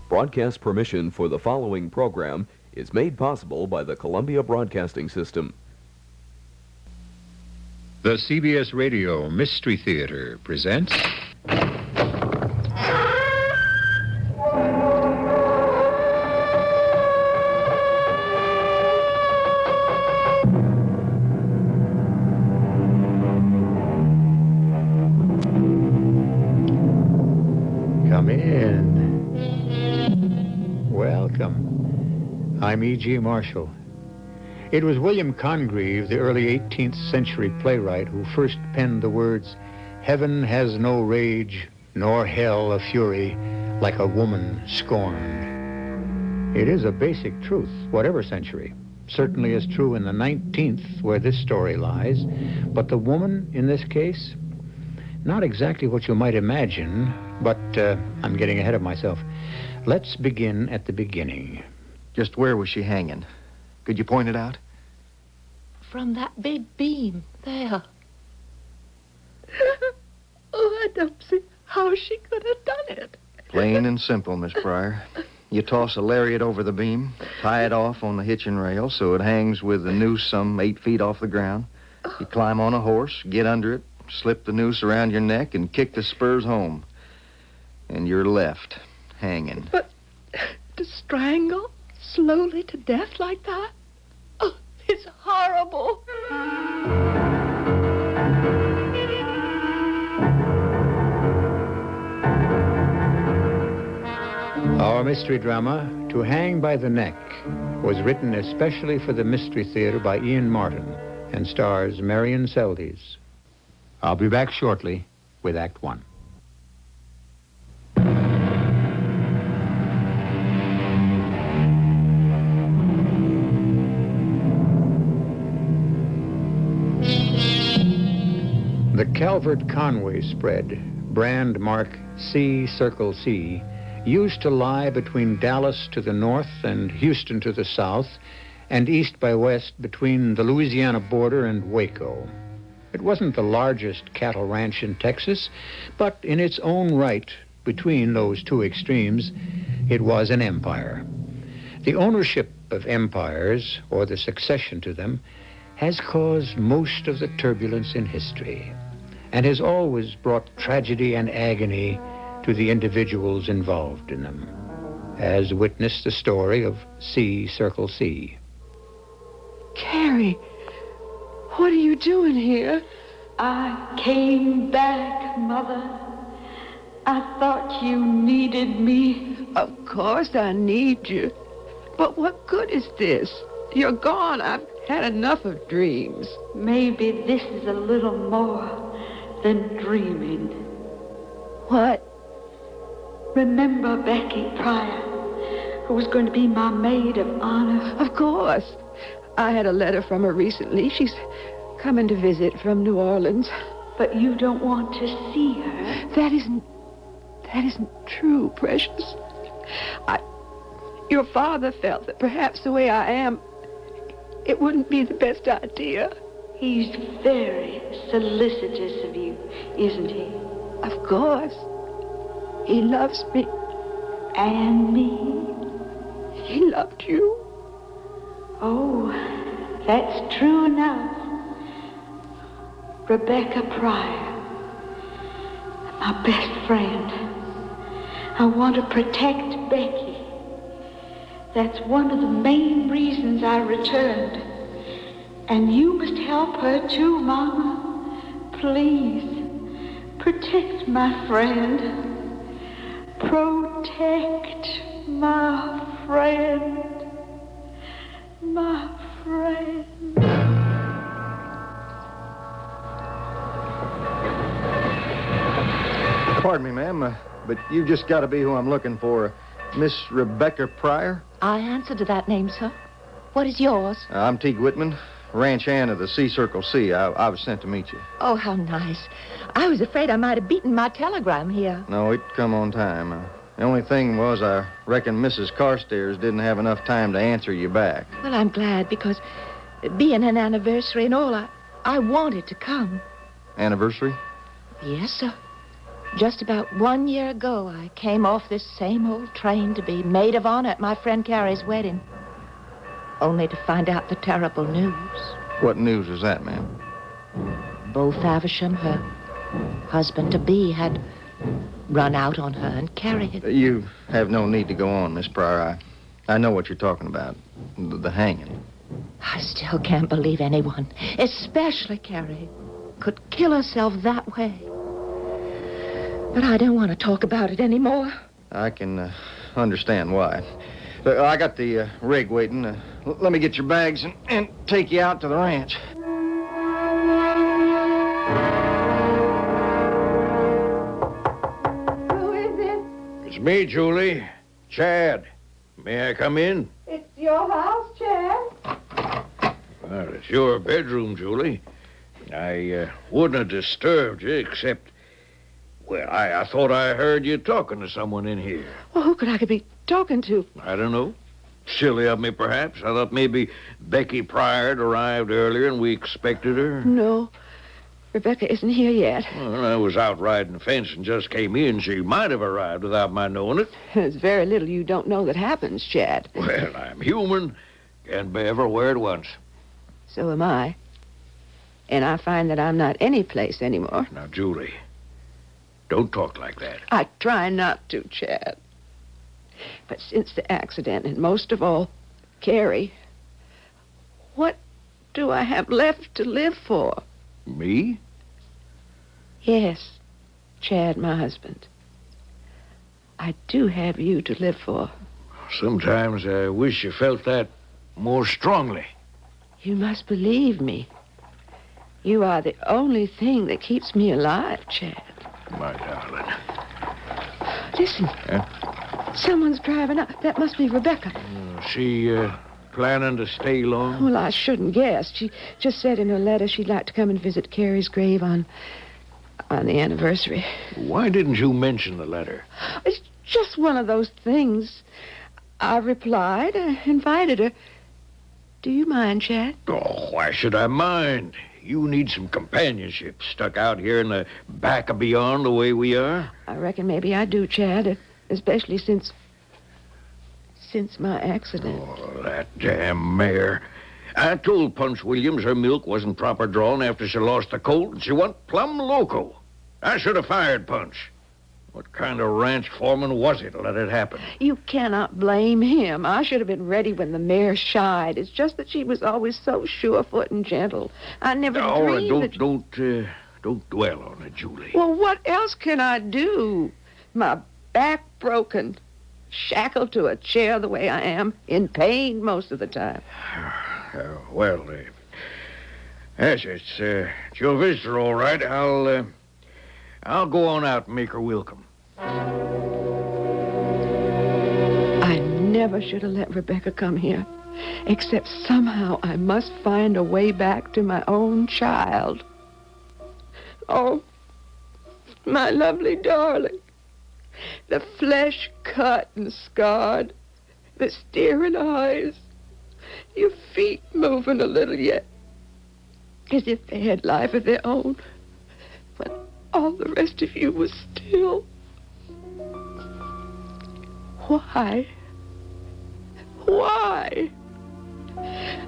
Broadcast permission for the following program is made possible by the Columbia Broadcasting System. The CBS Radio Mystery Theater presents... Come in. Welcome. I'm E.G. Marshall. It was William Congreve, the early 18th century playwright, who first penned the words, "Heaven has no rage, nor hell a fury, like a woman scorned." It is a basic truth, whatever century. Certainly is true in the 19th, where this story lies. But the woman, in this case, not exactly what you might imagine, but I'm getting ahead of myself. Let's begin at the beginning. Just where was she hanging? Could you point it out? From that big beam there. Oh, I don't see how she could have done it. Plain and simple, Miss Pryor. You toss a lariat over the beam, tie it off on the hitching rail so it hangs with the noose some 8 feet off the ground. You climb on a horse, get under it, slip the noose around your neck, and kick the spurs home. And you're left hanging. But to strangle slowly to death like that? Oh, it's horrible. Our mystery drama, To Hang by the Neck, was written especially for the Mystery Theater by Ian Martin and stars Marian Seldes. I'll be back shortly with Act One. The Calvert Conway spread, brand mark C, used to lie between Dallas to the north and Houston to the south, and east by west between the Louisiana border and Waco. It wasn't the largest cattle ranch in Texas, but in its own right, between those two extremes, it was an empire. The ownership of empires, or the succession to them, has caused most of the turbulence in history, and has always brought tragedy and agony to the individuals involved in them, as witness the story of C. Carrie, what are you doing here? I came back, Mother. I thought you needed me. Of course I need you. But what good is this? You're gone. I've had enough of dreams. Maybe this is a little more than dreaming. What? Remember Becky Pryor, who was going to be my maid of honor? Of course. I had a letter from her recently. She's coming to visit from New Orleans. But you don't want to see her. That isn't true, precious. Your father felt that perhaps the way I am, it wouldn't be the best idea. He's very solicitous of you, isn't he? Of course. He loves me. And me? He loved you. Oh, that's true enough. Rebecca Pryor, my best friend. I want to protect Becky. That's one of the main reasons I returned. And you must help her too, Mama. Please, protect my friend. Protect my friend. My friend. Pardon me, ma'am, but you've just got to be who I'm looking for. Miss Rebecca Pryor? I answer to that name, sir. What is yours? I'm Teague Whitman, ranch hand of the C. I was sent to meet you. Oh, how nice. I was afraid I might have beaten my telegram here. No, it come on time. The only thing was I reckon Mrs. Carstairs didn't have enough time to answer you back. Well, I'm glad, because being an anniversary and all, I wanted to come. Anniversary? Yes, sir. Just about 1 year ago, I came off this same old train to be maid of honor at my friend Carrie's wedding, only to find out the terrible news. What news was that, ma'am? Beau Faversham, her husband-to-be, had run out on her, and Carrie had... You have no need to go on, Miss Pryor. I know what you're talking about. The hanging. I still can't believe anyone, especially Carrie, could kill herself that way. But I don't want to talk about it anymore. I can understand why. I got the rig waiting. Let me get your bags and take you out to the ranch. Who is it? It's me, Julie. Chad. May I come in? It's your house, Chad. Well, it's your bedroom, Julie. I wouldn't have disturbed you, except... Well, I thought I heard you talking to someone in here. Well, who could I be talking to? I don't know. Silly of me, perhaps. I thought maybe Becky Pryor had arrived earlier and we expected her. No, Rebecca isn't here yet. Well, I was out riding the fence and just came in. She might have arrived without my knowing it. There's very little you don't know that happens, Chad. Well, I'm human. Can't be everywhere at once. So am I. And I find that I'm not any place anymore. Now, Julie, don't talk like that. I try not to, Chad. But since the accident, and most of all, Carrie, what do I have left to live for? Me? Yes, Chad, my husband. I do have you to live for. Sometimes I wish you felt that more strongly. You must believe me. You are the only thing that keeps me alive, Chad. My darling. Listen. Huh? Someone's driving up. That must be Rebecca. She planning to stay long? Well, I shouldn't guess. She just said in her letter she'd like to come and visit Carrie's grave on the anniversary. Why didn't you mention the letter? It's just one of those things. I replied, invited her. Do you mind, Chad? Oh, why should I mind? You need some companionship stuck out here in the back of beyond the way we are. I reckon maybe I do, Chad, especially since my accident. Oh, that damn mare. I told Punch Williams her milk wasn't proper drawn after she lost the colt, and she went plumb loco. I should have fired Punch. What kind of ranch foreman was he to let it happen? You cannot blame him. I should have been ready when the mare shied. It's just that she was always so sure-foot and gentle. I never dreamed that... Don't dwell on it, Julie. Well, what else can I do? My back broken, shackled to a chair the way I am, in pain most of the time. Yes, it's your visitor, all right. I'll go on out and make her welcome. I never should have let Rebecca come here, except somehow I must find a way back to my own child. Oh, my lovely darling. The flesh cut and scarred, the staring eyes, your feet moving a little yet, as if they had life of their own. But all the rest of you was still. Why? Why?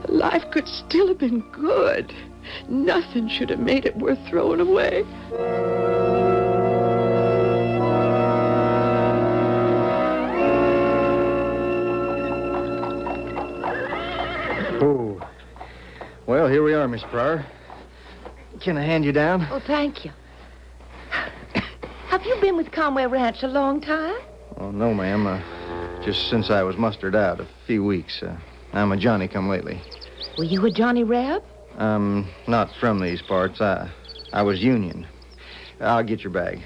Life could still have been good. Nothing should have made it worth throwing away. Oh. Well, here we are, Miss Pryor. Can I hand you down? Oh, thank you. Have you been with Conway Ranch a long time? Oh, no, ma'am. Just since I was mustered out, a few weeks. I'm a Johnny-come-lately. Were you a Johnny Reb? I'm not from these parts. I was Union. I'll get your bag.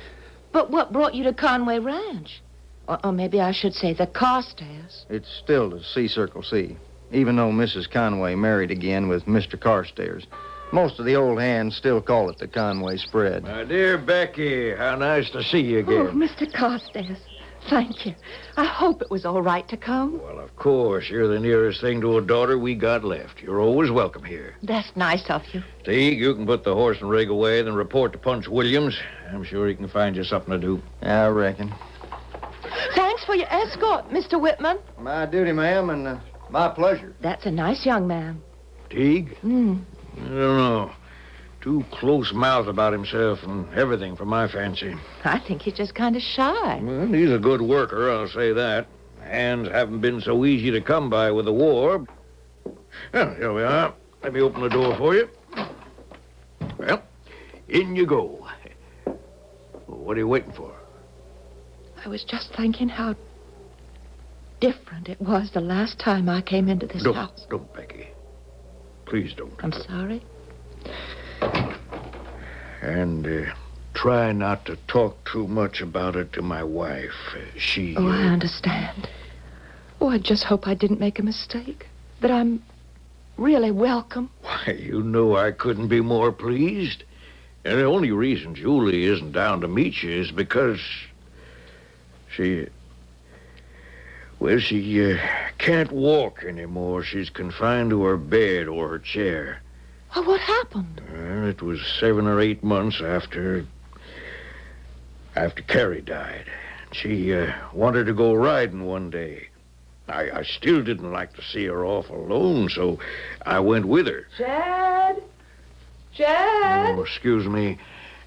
But what brought you to Conway Ranch? Or maybe I should say the Carstairs. It's still the C-Circle C, even though Mrs. Conway married again with Mr. Carstairs. Most of the old hands still call it the Conway spread. My dear Becky, how nice to see you Oh, again. Mr. Carstairs. Thank you. I hope it was all right to come. Well, of course, you're the nearest thing to a daughter we got left. You're always welcome here. That's nice of you. Teague, you can put the horse and rig away, then report to Punch Williams. I'm sure he can find you something to do. I reckon. Thanks for your escort, Mr. Whitman. My duty, ma'am, and my pleasure. That's a nice young man. Teague? I don't know. Too close-mouthed about himself and everything for my fancy. I think he's just kind of shy. Well, he's a good worker, I'll say that. Hands haven't been so easy to come by with the war. Well, here we are. Let me open the door for you. Well, in you go. What are you waiting for? I was just thinking how different it was the last time I came into this house. Don't, Becky. Please don't. I'm sorry. And try not to talk too much about it to my wife. She... Oh, I understand. Oh, I just hope I didn't make a mistake. That I'm really welcome. Why, you know I couldn't be more pleased. And the only reason Julie isn't down to meet you is because she can't walk anymore. She's confined to her bed or her chair. Oh, what happened? Well, it was 7 or 8 months after Carrie died. She wanted to go riding one day. I still didn't like to see her off alone, so I went with her. Chad? Chad? Oh, excuse me.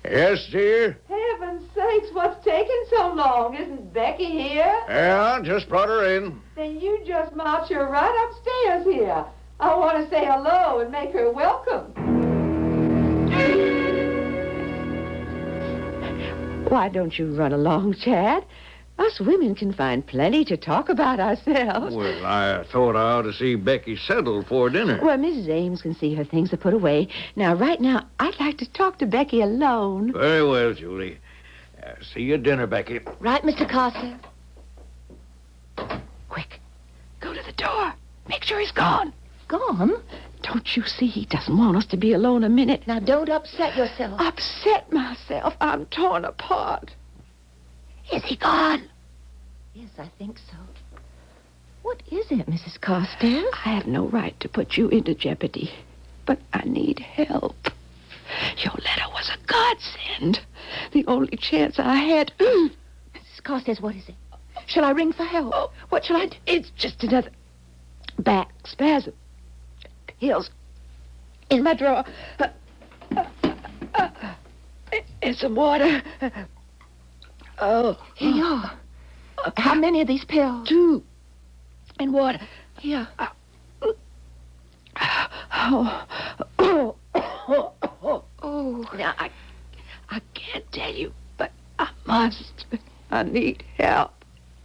Yes, dear? Heaven's sakes, what's taking so long? Isn't Becky here? Yeah, just brought her in. Then you just march her right upstairs here. I want to say hello and make her welcome. Why don't you run along, Chad? Us women can find plenty to talk about ourselves. Well, I thought I ought to see Becky settled for dinner. Well, Mrs. Ames can see her things are put away. Now, right now, I'd like to talk to Becky alone. Very well, Julie. See you at dinner, Becky. Right, Mr. Costa? Quick, go to the door. Make sure he's gone. Gone? Don't you see he doesn't want us to be alone a minute? Now, don't upset yourself. Upset myself. I'm torn apart. Is he gone? Yes, I think so. What is it, Mrs. Carstairs? I have no right to put you into jeopardy, but I need help. Your letter was a godsend. The only chance I had. Mrs. Carstairs, what is it? Shall I ring for help? Oh, What shall I do? it's just another back spasm. Pills in my drawer. And some water. Oh. Here you are. How many of these pills? 2. And water. Here. Oh. Now, I can't tell you, but I must. I need help.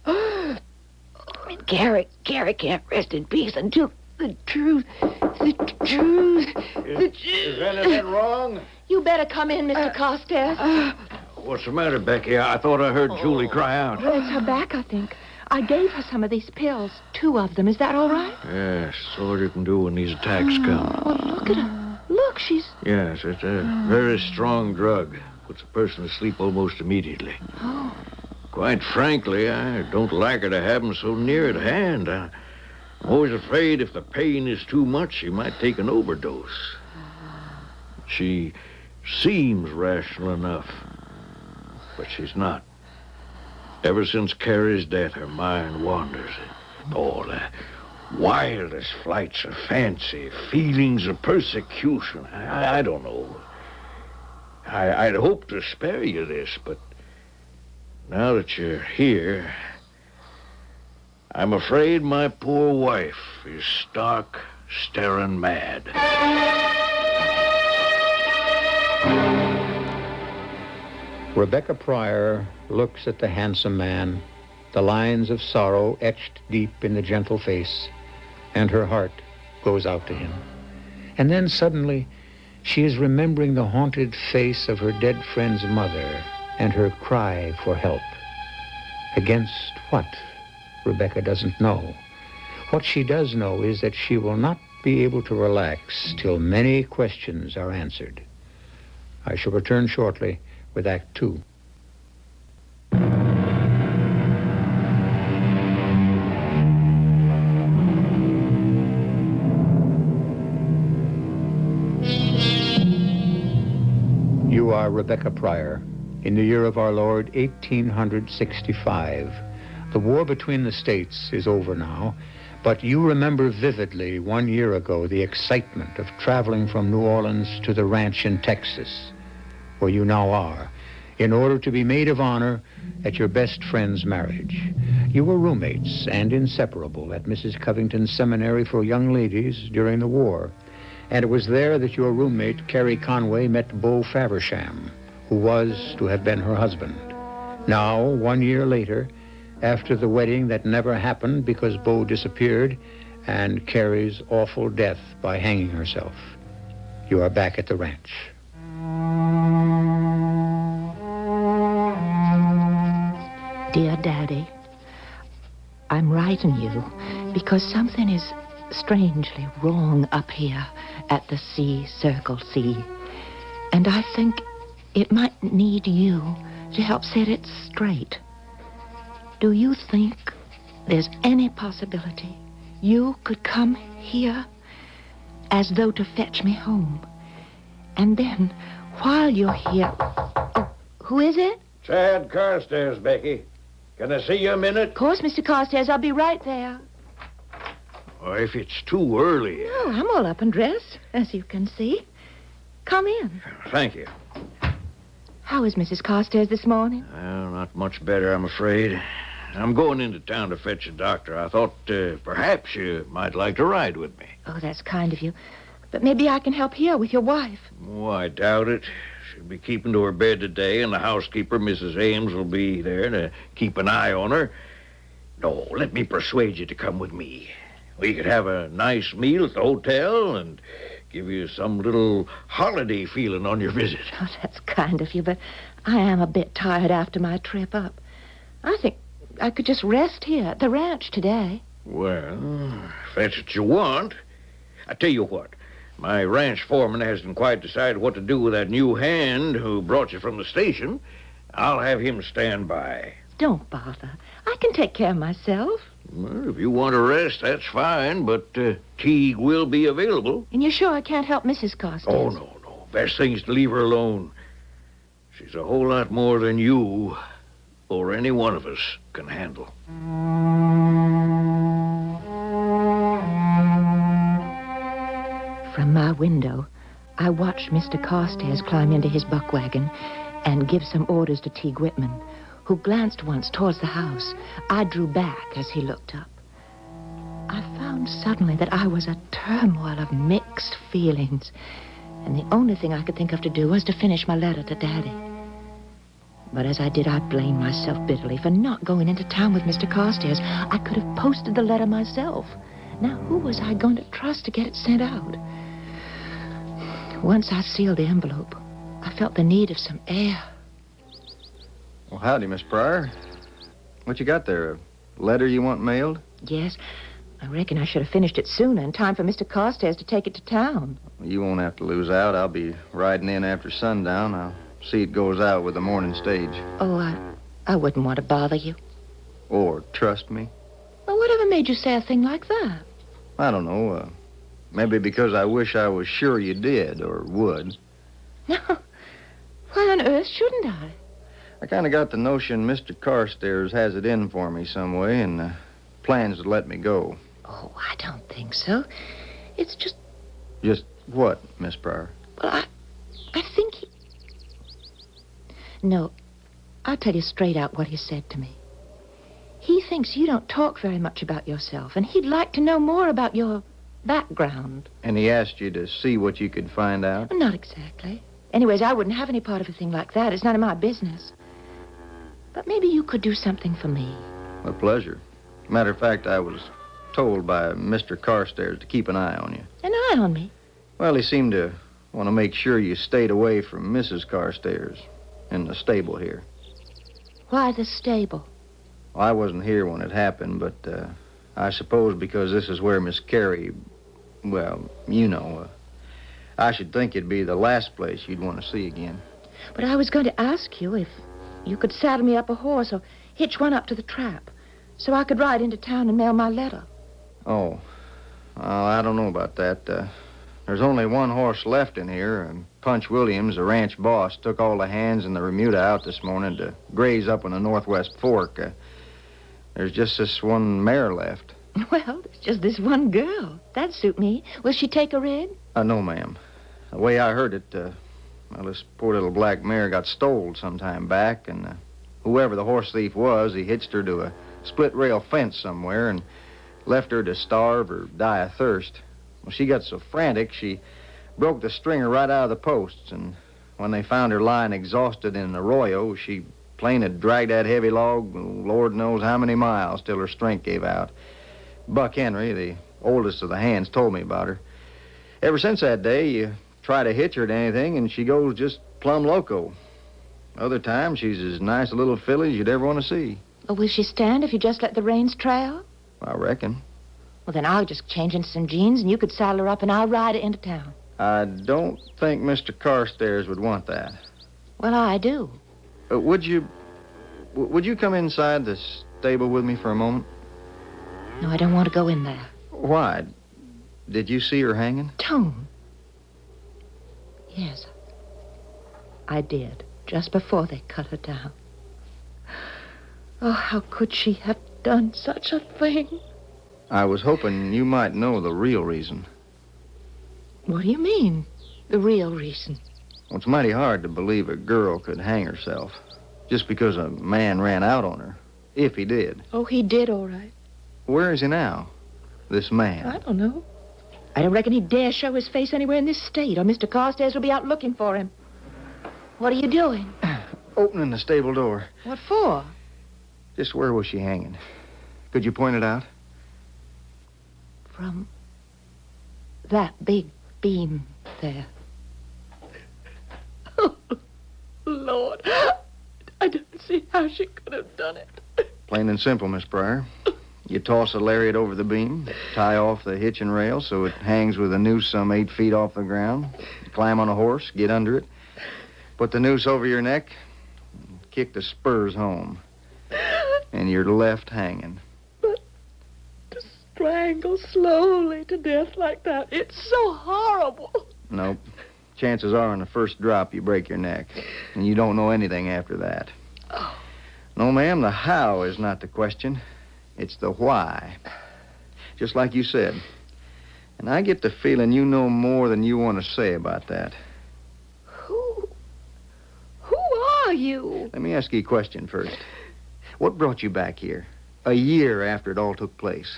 And Carrie can't rest in peace until the truth. Is anything wrong? You better come in, Mr. Carstairs. What's the matter, Becky? I thought I heard Julie cry out. Well, it's her back, I think. I gave her some of these pills. 2 of them. Is that all right? Yes, all you can do when these attacks come. Well, look at her. Look, she's... Yes, it's a very strong drug. Puts a person to sleep almost immediately. Oh. Quite frankly, I don't like her to have them so near at hand. I'm always afraid if the pain is too much, she might take an overdose. She seems rational enough, but she's not. Ever since Carrie's death, her mind wanders. All the wildest flights of fancy, feelings of persecution. I don't know. I'd hoped to spare you this, but now that you're here, I'm afraid my poor wife is stark, staring mad. Rebecca Pryor looks at the handsome man, the lines of sorrow etched deep in the gentle face, and her heart goes out to him. And then suddenly, she is remembering the haunted face of her dead friend's mother and her cry for help. Against what? Rebecca doesn't know. What she does know is that she will not be able to relax till many questions are answered. I shall return shortly with Act 2. are Rebecca Pryor, in the year of our Lord, 1865. The war between the states is over now, but you remember vividly 1 year ago the excitement of traveling from New Orleans to the ranch in Texas, where you now are, in order to be maid of honor at your best friend's marriage. You were roommates and inseparable at Mrs. Covington's seminary for young ladies during the war, and it was there that your roommate, Carrie Conway, met Beau Faversham, who was to have been her husband. Now, 1 year later, after the wedding that never happened because Beau disappeared and Carrie's awful death by hanging herself, you are back at the ranch. Dear Daddy, I'm writing you because something is strangely wrong up here at the Circle C. And I think it might need you to help set it straight. Do you think there's any possibility you could come here as though to fetch me home? And then, while you're here... Oh, who is it? Chad Carstairs, Becky. Can I see you a minute? Of course, Mr. Carstairs. I'll be right there. Oh, if it's too early. No, I'm all up and dressed, as you can see. Come in. Thank you. How is Mrs. Carstairs this morning? Well, not much better, I'm afraid. I'm going into town to fetch a doctor. I thought perhaps you might like to ride with me. Oh, that's kind of you. But maybe I can help here with your wife. Oh, I doubt it. She'll be keeping to her bed today, and the housekeeper, Mrs. Ames, will be there to keep an eye on her. No, let me persuade you to come with me. We could have a nice meal at the hotel and give you some little holiday feeling on your visit. Oh, that's kind of you, but I am a bit tired after my trip up. I think I could just rest here at the ranch today. Well, if that's what you want. I tell you what. My ranch foreman hasn't quite decided what to do with that new hand who brought you from the station. I'll have him stand by. Don't bother. I can take care of myself. Well, if you want to rest, that's fine, but Teague will be available. And you're sure I can't help Mrs. Carstairs? Oh, no. Best thing is to leave her alone. She's a whole lot more than you or any one of us can handle. From my window, I watched Mr. Carstairs climb into his buck wagon and give some orders to Teague Whitman, who glanced once towards the house. I drew back as he looked up. I found suddenly that I was a turmoil of mixed feelings, and the only thing I could think of to do was to finish my letter to Daddy. But as I did, I blamed myself bitterly for not going into town with Mr. Carstairs. I could have posted the letter myself. Now, who was I going to trust to get it sent out? Once I sealed the envelope, I felt the need of some air. Well, howdy, Miss Pryor. What you got there? A letter you want mailed? Yes, I reckon I should have finished it sooner in time for Mr. Carstairs to take it to town. You won't have to lose out. I'll be riding in after sundown. I'll see it goes out with the morning stage. Oh, I wouldn't want to bother you. Or trust me. Well, whatever made you say a thing like that? I don't know. Maybe because I wish I was sure you did or would. No. Why on earth shouldn't I? I kind of got the notion Mr. Carstairs has it in for me some way and plans to let me go. Oh, I don't think so. It's just... Just what, Miss Pryor? Well, I think he... No, I'll tell you straight out what he said to me. He thinks you don't talk very much about yourself, and he'd like to know more about your background. And he asked you to see what you could find out? Well, not exactly. Anyways, I wouldn't have any part of a thing like that. It's none of my business. But maybe you could do something for me. With pleasure. Matter of fact, I was told by Mr. Carstairs to keep an eye on you. An eye on me? Well, he seemed to want to make sure you stayed away from Mrs. Carstairs in the stable here. Why the stable? Well, I wasn't here when it happened, but I suppose because this is where Miss Carrie, well, you know, I should think it'd be the last place you'd want to see again. But I was going to ask you if you could saddle me up a horse or hitch one up to the trap so I could ride into town and mail my letter. Oh, I don't know about that. There's only one horse left in here, and Punch Williams, the ranch boss, took all the hands in the remuda out this morning to graze up on the Northwest Fork. There's just this one mare left. Well, there's just this one girl. That'd suit me. Will she take her in? No, ma'am. The way I heard it, well, this poor little black mare got stole some time back, and whoever the horse thief was, he hitched her to a split-rail fence somewhere and left her to starve or die of thirst. Well, she got so frantic, she broke the stringer right out of the posts, and when they found her lying exhausted in an arroyo, she plain had dragged that heavy log, Lord knows how many miles, till her strength gave out. Buck Henry, the oldest of the hands, told me about her. Ever since that day, you try to hitch her to anything, and she goes just plumb loco. Other times, she's as nice a little filly as you'd ever want to see. Or will she stand if you just let the reins trail? I reckon. Well, then I'll just change into some jeans, and you could saddle her up, and I'll ride her into town. I don't think Mr. Carstairs would want that. Well, I do. Would you come inside the stable with me for a moment? No, I don't want to go in there. Why? Did you see her hanging? Tone. Yes, I did, just before they cut her down. Oh, how could she have done such a thing? I was hoping you might know the real reason. What do you mean, the real reason? Well, it's mighty hard to believe a girl could hang herself just because a man ran out on her, if he did. Oh, he did, all right. Where is he now, this man? I don't know. I don't reckon he'd dare show his face anywhere in this state, or Mr. Carstairs will be out looking for him. What are you doing? Opening the stable door. What for? Just where was she hanging? Could you point it out? From that big beam there. Oh, Lord. I don't see how she could have done it. Plain and simple, Miss Pryor. You toss a lariat over the beam, tie off the hitching rail so it hangs with a noose some 8 feet off the ground, climb on a horse, get under it, put the noose over your neck, kick the spurs home, and you're left hanging. But to strangle slowly to death like that, it's so horrible. Nope. Chances are on the first drop you break your neck, and you don't know anything after that. Oh. No, ma'am, the how is not the question. It's the why. Just like you said. And I get the feeling you know more than you want to say about that. Who are you? Let me ask you a question first. What brought you back here? A year after it all took place.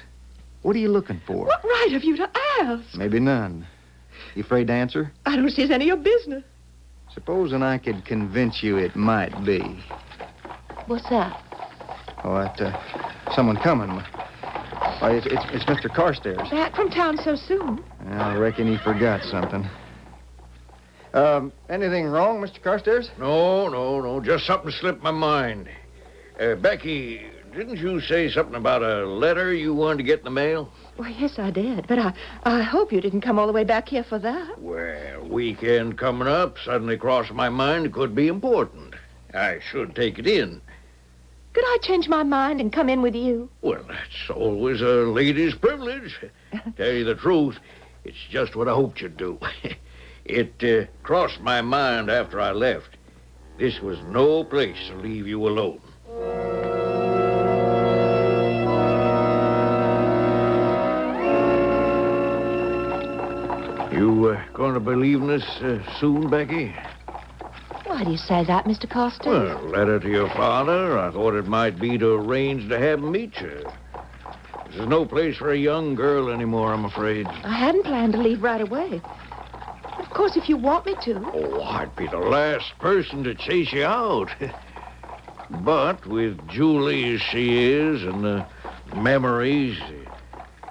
What are you looking for? What right have you to ask? Maybe none. You afraid to answer? I don't see it's any of your business. Supposing I could convince you it might be. What's that? Oh, someone coming. Oh, it's Mr. Carstairs. Back from town so soon? I reckon he forgot something. Anything wrong, Mr. Carstairs? No. Just something slipped my mind. Becky, didn't you say something about a letter you wanted to get in the mail? Well, yes, I did. But I hope you didn't come all the way back here for that. Well, weekend coming up suddenly crossed my mind it could be important. I should take it in. Could I change my mind and come in with you? Well, that's always a lady's privilege. Tell you the truth, it's just what I hoped you'd do. It crossed my mind after I left. This was no place to leave you alone. You going to be leaving us soon, Becky? Why do you say that, Mr. Carstairs? Well, letter to your father. I thought it might be to arrange to have him meet you. This is no place for a young girl anymore, I'm afraid. I hadn't planned to leave right away. Of course, if you want me to. Oh, I'd be the last person to chase you out. But with Julie as she is and the memories,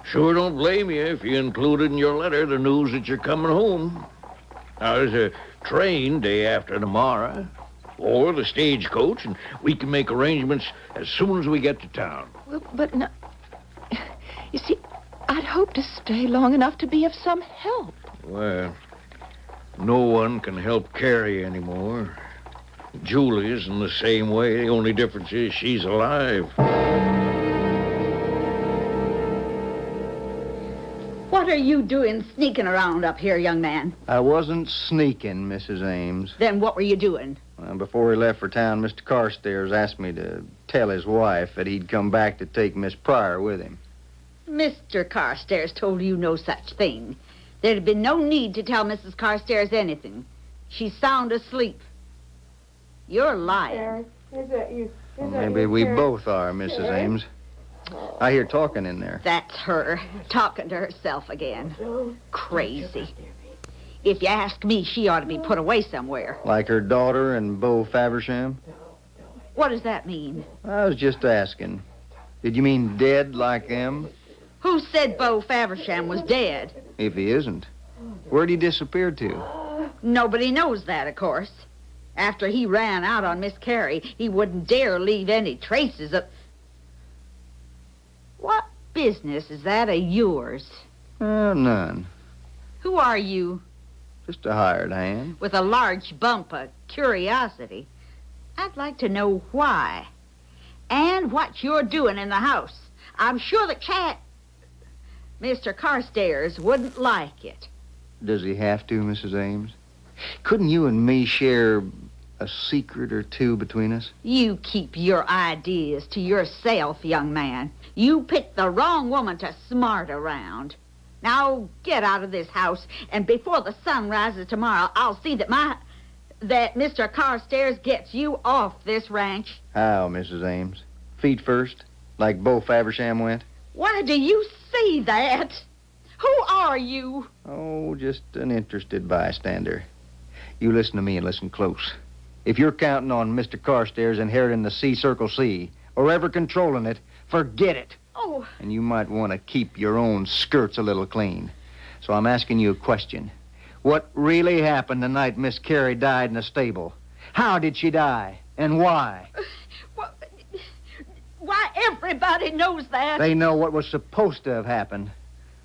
sure don't blame you if you included in your letter the news that you're coming home. Now, there's a train day after tomorrow, or the stagecoach, and we can make arrangements as soon as we get to town. Well, but no. You see, I'd hoped to stay long enough to be of some help. Well, no one can help Carrie anymore. Julie's in the same way. The only difference is she's alive. Why What are you doing sneaking around up here, young man? I wasn't sneaking, Mrs. Ames. Then what were you doing? Before he left for town, Mr. Carstairs asked me to tell his wife that he'd come back to take Miss Pryor with him. Mr. Carstairs told you no such thing. There'd have been no need to tell Mrs. Carstairs anything. She's sound asleep. You're lying. Is that you? Well, maybe we both are, Mrs. Ames. I hear talking in there. That's her, talking to herself again. Crazy. If you ask me, she ought to be put away somewhere. Like her daughter and Beau Faversham? What does that mean? I was just asking. Did you mean dead like them? Who said Beau Faversham was dead? If he isn't, where'd he disappear to? Nobody knows that, of course. After he ran out on Miss Carrie, he wouldn't dare leave any traces of... What business is that of yours? None. Who are you? Just a hired hand. With a large bump of curiosity. I'd like to know why. And what you're doing in the house. I'm sure the cat... Mr. Carstairs wouldn't like it. Does he have to, Mrs. Ames? Couldn't you and me share a secret or two between us? You keep your ideas to yourself, young man. You picked the wrong woman to smart around. Now, get out of this house, and before the sun rises tomorrow, I'll see that Mr. Carstairs gets you off this ranch. How, Mrs. Ames? Feet first, like Beau Faversham went? Why do you say that? Who are you? Oh, just an interested bystander. You listen to me and listen close. If you're counting on Mr. Carstairs inheriting the C-Circle C, or ever controlling it, forget it. Oh. And you might want to keep your own skirts a little clean. So I'm asking you a question. What really happened the night Miss Carrie died in the stable? How did she die? And why? Why, everybody knows that. They know what was supposed to have happened.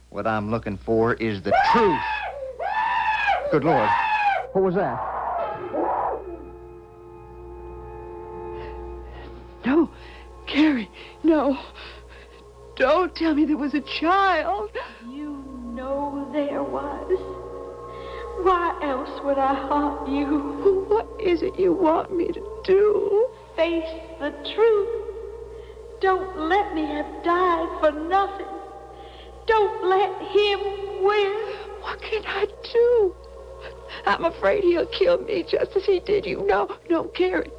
What I'm looking for is the truth. Good Lord. What was that? No, Carrie, no. Don't tell me there was a child. You know there was. Why else would I haunt you? What is it you want me to do? Face the truth. Don't let me have died for nothing. Don't let him win. What can I do? I'm afraid he'll kill me just as he did you. No, Carrie.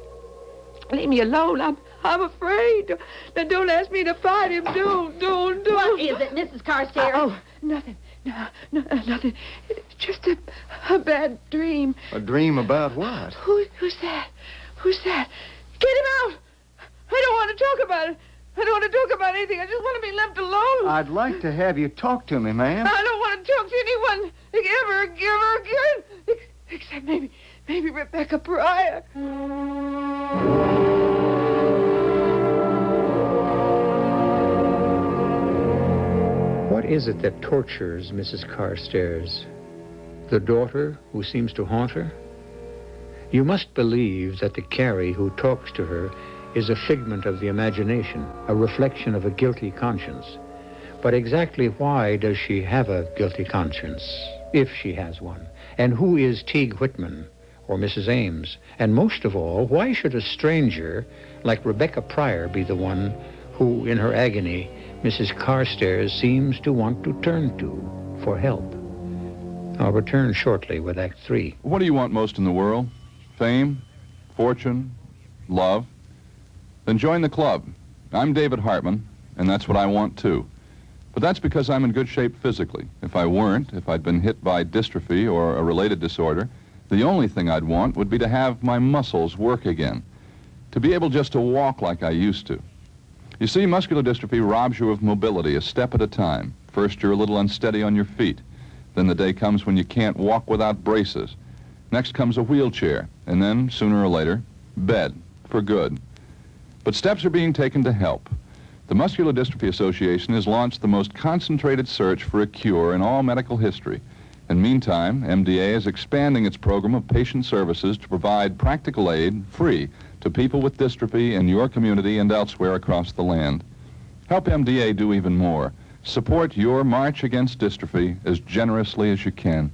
Leave me alone. I'm afraid. Now, don't ask me to fight him. Don't. What is it, Mrs. Carstairs? Oh, nothing. No, nothing. It's just a bad dream. A dream about what? Who's that? Get him out! I don't want to talk about it. I don't want to talk about anything. I just want to be left alone. I'd like to have you talk to me, ma'am. I don't want to talk to anyone ever again. Except maybe Rebecca Pryor. What is it that tortures Mrs. Carstairs? The daughter who seems to haunt her? You must believe that the Carrie who talks to her is a figment of the imagination, a reflection of a guilty conscience. But exactly why does she have a guilty conscience, if she has one? And who is Teague Whitman or Mrs. Ames? And most of all, why should a stranger like Rebecca Pryor be the one who, in her agony, Mrs. Carstairs seems to want to turn to for help? I'll return shortly with Act 3. What do you want most in the world? Fame? Fortune? Love? Then join the club. I'm David Hartman, and that's what I want too. But that's because I'm in good shape physically. If I weren't, if I'd been hit by dystrophy or a related disorder, the only thing I'd want would be to have my muscles work again, to be able just to walk like I used to. You see, muscular dystrophy robs you of mobility a step at a time. First, you're a little unsteady on your feet. Then the day comes when you can't walk without braces. Next comes a wheelchair, and then, sooner or later, bed, for good. But steps are being taken to help. The Muscular Dystrophy Association has launched the most concentrated search for a cure in all medical history. And meantime, MDA is expanding its program of patient services to provide practical aid, free, to people with dystrophy in your community and elsewhere across the land. Help MDA do even more. Support your march against dystrophy as generously as you can.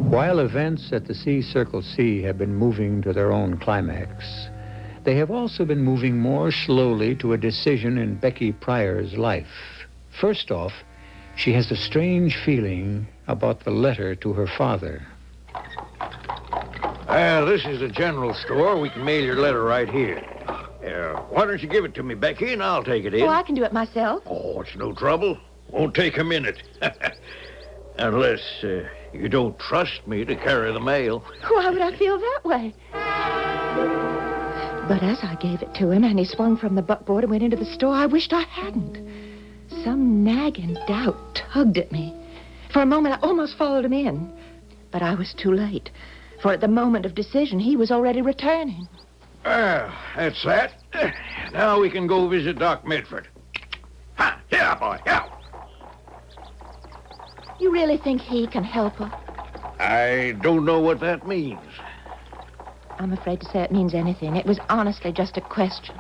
While events at the C-Circle C have been moving to their own climax, they have also been moving more slowly to a decision in Becky Pryor's life. First off, she has a strange feeling about the letter to her father. This is the general store. We can mail your letter right here. Why don't you give it to me, Becky, and I'll take it in. Oh, I can do it myself. Oh, it's no trouble. Won't take a minute. Unless you don't trust me to carry the mail. Why would I feel that way? But as I gave it to him and he swung from the buckboard and went into the store, I wished I hadn't. Some nagging doubt tugged at me. For a moment, I almost followed him in. But I was too late. For at the moment of decision, he was already returning. That's that. Now we can go visit Doc Medford. Ha! Yeah, boy, yeah. You really think he can help her? I don't know what that means. I'm afraid to say it means anything. It was honestly just a question.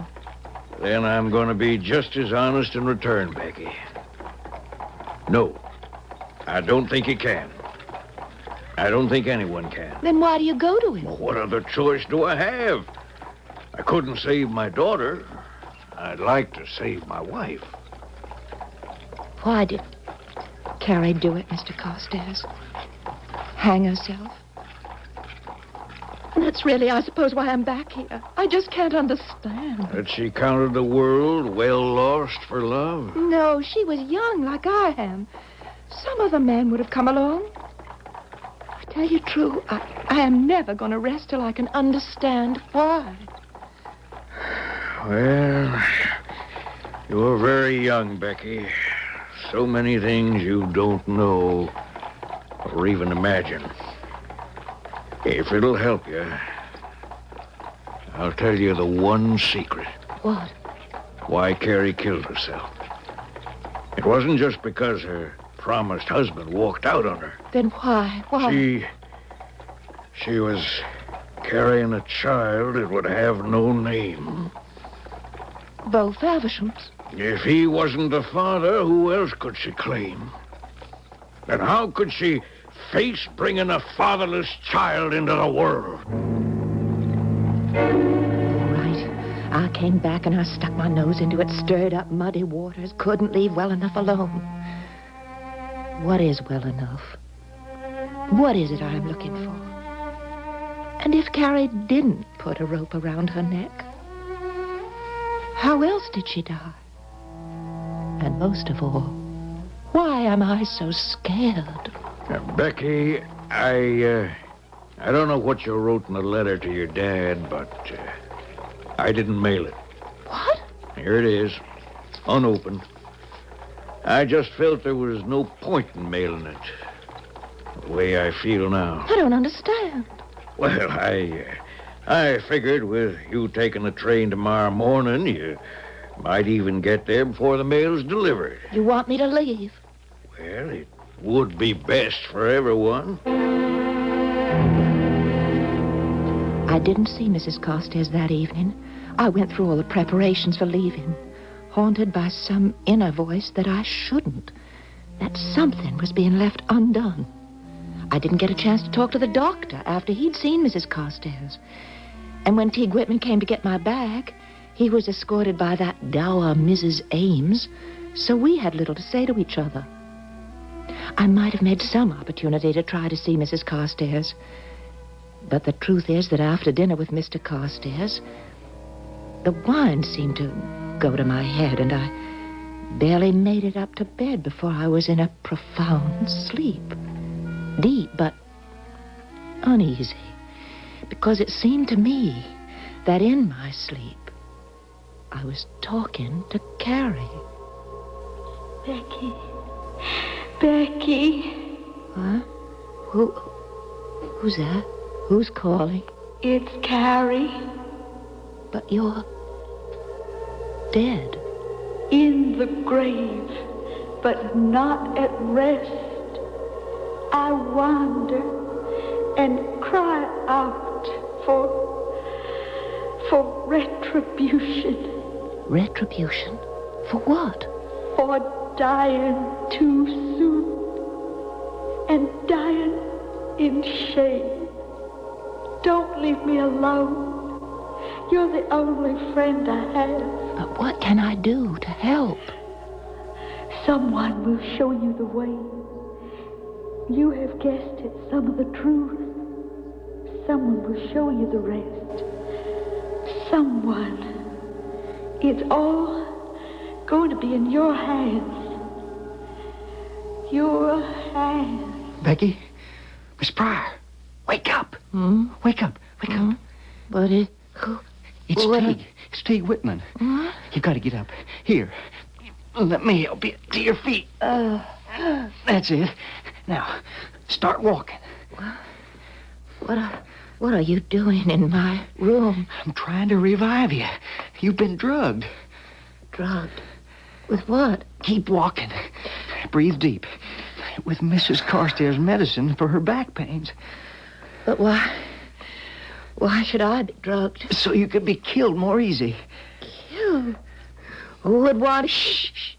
Then I'm going to be just as honest in return, Becky. No, I don't think he can. I don't think anyone can. Then why do you go to him? Well, what other choice do I have? I couldn't save my daughter. I'd like to save my wife. Why did Carrie do it, Mr. Carstairs? Hang herself? That's really, I suppose, why I'm back here. I just can't understand. That she counted the world well lost for love? No, she was young like I am. Some other man would have come along. I tell you true, I am never going to rest till I can understand why. Well, you're very young, Becky. So many things you don't know or even imagine. If it'll help you, I'll tell you the one secret. What? Why Carrie killed herself. It wasn't just because her promised husband walked out on her. Then why? Why? She was carrying a child that would have no name. Beau Faversham's. If he wasn't the father, who else could she claim? And how could she face bringing a fatherless child into the world? All right. I came back and I stuck my nose into it, stirred up muddy waters, couldn't leave well enough alone. What is well enough? What is it I'm looking for? And if Carrie didn't put a rope around her neck, how else did she die? And most of all, why am I so scared? Becky, I don't know what you wrote in the letter to your dad, but I didn't mail it. What? Here it is, unopened. I just felt there was no point in mailing it, the way I feel now. I don't understand. Well, I figured with you taking the train tomorrow morning, you might even get there before the mail's delivered. You want me to leave? Well, it would be best for everyone. I didn't see Mrs. Carstairs that evening. I went through all the preparations for leaving, haunted by some inner voice that I shouldn't, that something was being left undone. I didn't get a chance to talk to the doctor after he'd seen Mrs. Carstairs. And when Teague Whitman came to get my bag, he was escorted by that dour Mrs. Ames, so we had little to say to each other. I might have made some opportunity to try to see Mrs. Carstairs. But the truth is that after dinner with Mr. Carstairs, the wine seemed to go to my head, and I barely made it up to bed before I was in a profound sleep. Deep, but uneasy, because it seemed to me that in my sleep, I was talking to Carrie. Becky. Becky. Huh? Who's that? Who's calling? It's Carrie. But you're dead. In the grave, but not at rest. I wander and cry out for retribution. Retribution? For what? For dying too soon and dying in shame. Don't leave me alone. You're the only friend I have. But what can I do to help? Someone will show you the way. You have guessed at some of the truth. Someone will show you the rest. Someone. It's all going to be in your hands. Your hands. Becky? Miss Pryor, wake up. Wake up. Wake up. But who? It's What? Teague. It's Teague Whitman. What? You've got to get up. Here. Let me help you to your feet. That's it. Now, start walking. What are you doing in my room? I'm trying to revive you. You've been drugged. Drugged? With what? Keep walking. Breathe deep. With Mrs. Carstairs' medicine for her back pains. But why should I be drugged? So you could be killed more easy. Killed? Who would want to... Shh.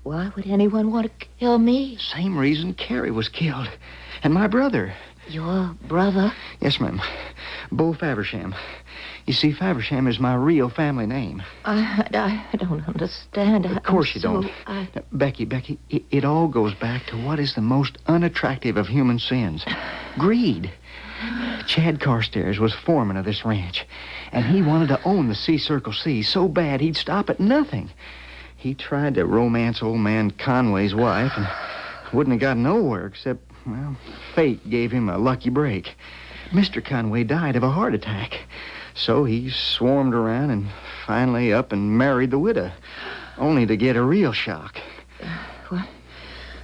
Why would anyone want to kill me? Same reason Carrie was killed. And my brother. Your brother? Yes, ma'am. Bo Faversham. You see, Faversham is my real family name. I don't understand. Of course you don't. Becky, it all goes back to what is the most unattractive of human sins. Greed. Chad Carstairs was foreman of this ranch, and he wanted to own the Circle C so bad he'd stop at nothing. He tried to romance old man Conway's wife and wouldn't have got nowhere except, well, fate gave him a lucky break. Mr. Conway died of a heart attack. So he swarmed around and finally up and married the widow, only to get a real shock.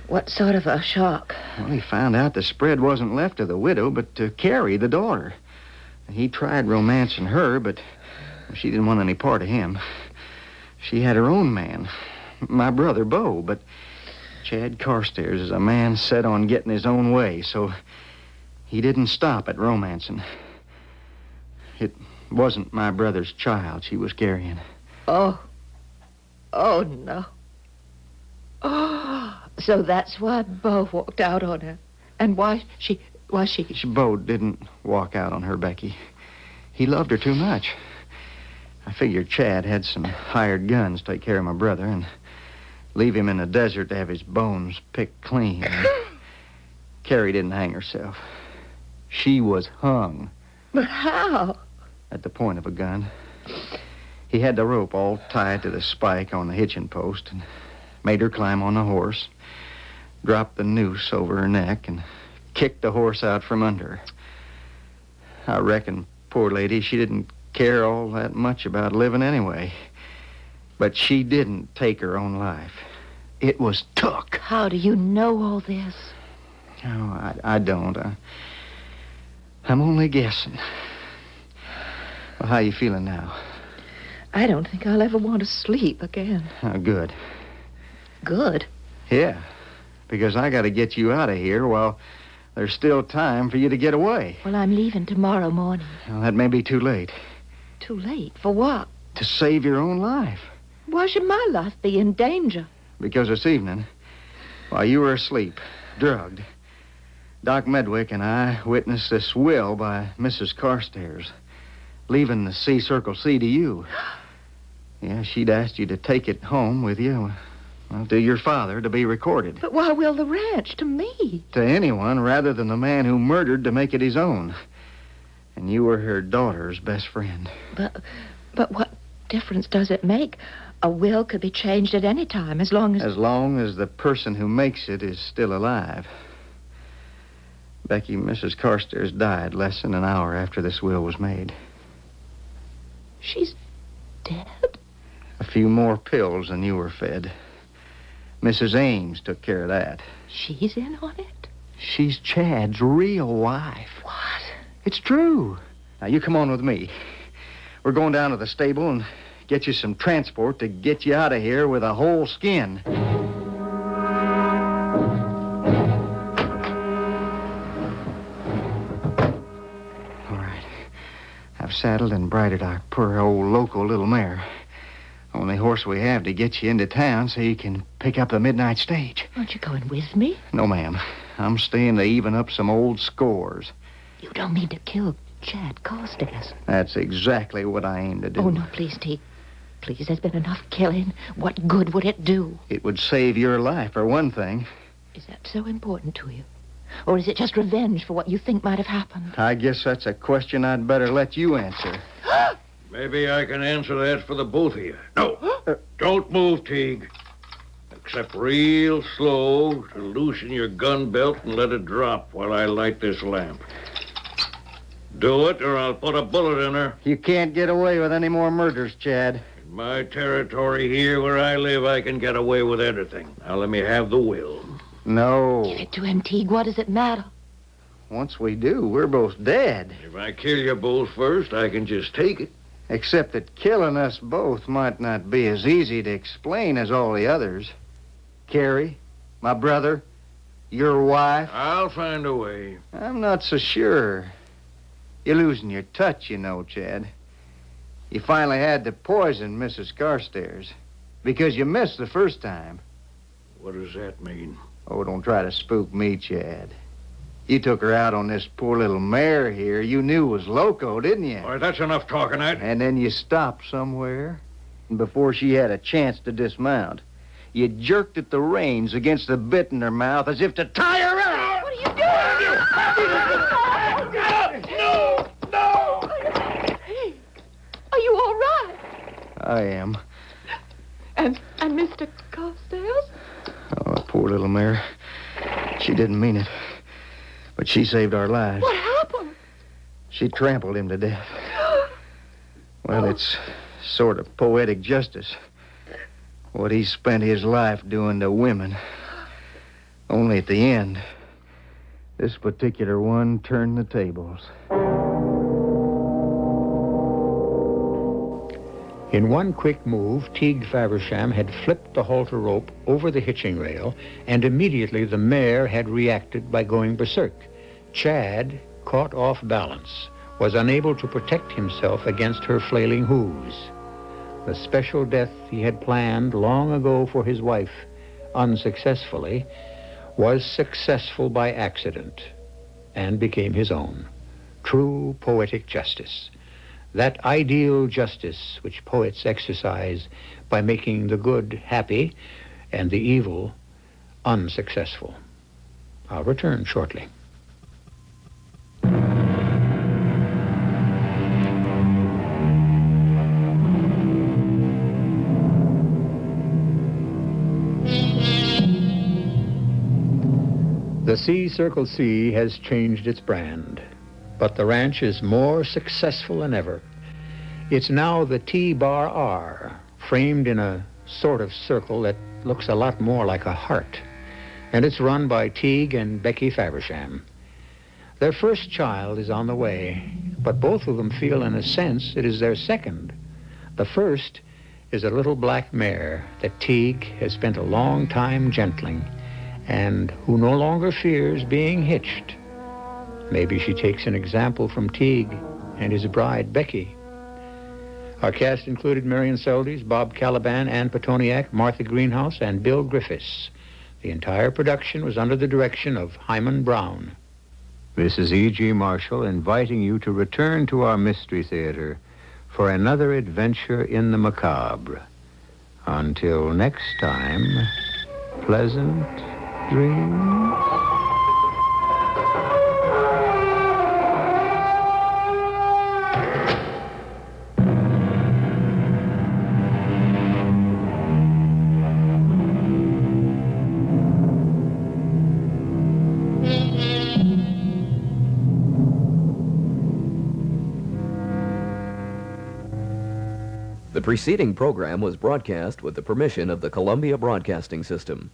What sort of a shock? Well, he found out the spread wasn't left to the widow, but to Carrie, the daughter. He tried romancing her, but she didn't want any part of him. She had her own man, my brother, Bo, but Chad Carstairs is a man set on getting his own way, so he didn't stop at romancing. It wasn't my brother's child she was carrying. Oh, no. Oh, so that's why Bo walked out on her. And why she... Bo didn't walk out on her, Becky. He loved her too much. I figured Chad had some hired guns to take care of my brother and leave him in the desert to have his bones picked clean. Carrie didn't hang herself. She was hung. But how? At the point of a gun. He had the rope all tied to the spike on the hitching post and made her climb on the horse, dropped the noose over her neck, and kicked the horse out from under her. I reckon, poor lady, she didn't care all that much about living anyway. But she didn't take her own life. It was took. How do you know all this? Oh, I don't. I'm only guessing. Well, how you feeling now? I don't think I'll ever want to sleep again. Oh, good. Good? Yeah, because I got to get you out of here while there's still time for you to get away. Well, I'm leaving tomorrow morning. Well, that may be too late. Too late? For what? To save your own life. Why should my life be in danger? Because this evening, while you were asleep, drugged, Doc Medwick and I witnessed this will by Mrs. Carstairs, leaving the Circle C to you. Yeah, she'd asked you to take it home with you, well, to your father, to be recorded. But why will the ranch to me? To anyone rather than the man who murdered to make it his own. And you were her daughter's best friend. But what difference does it make? A will could be changed at any time, as long as... As long as the person who makes it is still alive. Becky, Mrs. Carstairs died less than an hour after this will was made. She's dead? A few more pills than you were fed. Mrs. Ames took care of that. She's in on it? She's Chad's real wife. What? It's true. Now, you come on with me. We're going down to the stable and get you some transport to get you out of here with a whole skin. saddled and bridled our poor old local little mare. Only horse we have to get you into town so you can pick up the midnight stage. Aren't you going with me? No, ma'am. I'm staying to even up some old scores. You don't mean to kill Chad Costas. That's exactly what I aim to do. Oh, no, please, Teague. Please, there's been enough killing. What good would it do? It would save your life, for one thing. Is that so important to you? Or is it just revenge for what you think might have happened? I guess that's a question I'd better let you answer. Maybe I can answer that for the both of you. No, don't move, Teague. Except real slow to loosen your gun belt and let it drop while I light this lamp. Do it, or I'll put a bullet in her. You can't get away with any more murders, Chad. In my territory here where I live, I can get away with anything. Now let me have the will. No. Give it to him, Teague. What does it matter? Once we do, we're both dead. If I kill you both first, I can just take it. Except that killing us both might not be as easy to explain as all the others. Carrie, my brother, your wife. I'll find a way. I'm not so sure. You're losing your touch, you know, Chad. You finally had to poison Mrs. Carstairs because you missed the first time. What does that mean? Oh, don't try to spook me, Chad. You took her out on this poor little mare here you knew was loco, didn't you? All right, that's enough talking, Ed. And then you stopped somewhere, and before she had a chance to dismount, you jerked at the reins against the bit in her mouth as if to tie her up. What are you doing? No! Hey, are you all right? I am. And Mr. Carstairs? Oh, poor little mare. She didn't mean it. But she saved our lives. What happened? She trampled him to death. Well, it's sort of poetic justice. What he spent his life doing to women. Only at the end, this particular one turned the tables. In one quick move, Teague Faversham had flipped the halter rope over the hitching rail, and immediately the mare had reacted by going berserk. Chad, caught off balance, was unable to protect himself against her flailing hooves. The special death he had planned long ago for his wife, unsuccessfully, was successful by accident and became his own. True poetic justice. That ideal justice which poets exercise by making the good happy and the evil unsuccessful. I'll return shortly. The C C has changed its brand, but the ranch is more successful than ever. It's now the T-R, framed in a sort of circle that looks a lot more like a heart, and it's run by Teague and Becky Faversham. Their first child is on the way, but both of them feel in a sense it is their second. The first is a little black mare that Teague has spent a long time gentling, and who no longer fears being hitched. Maybe she takes an example from Teague and his bride, Becky. Our cast included Marian Seldes, Bob Kaliban, Ann Pitoniak, Martha Greenhouse, and Bill Griffis. The entire production was under the direction of Hyman Brown. This is E.G. Marshall inviting you to return to our Mystery Theater for another adventure in the macabre. Until next time, pleasant dreams. The preceding program was broadcast with the permission of the Columbia Broadcasting System.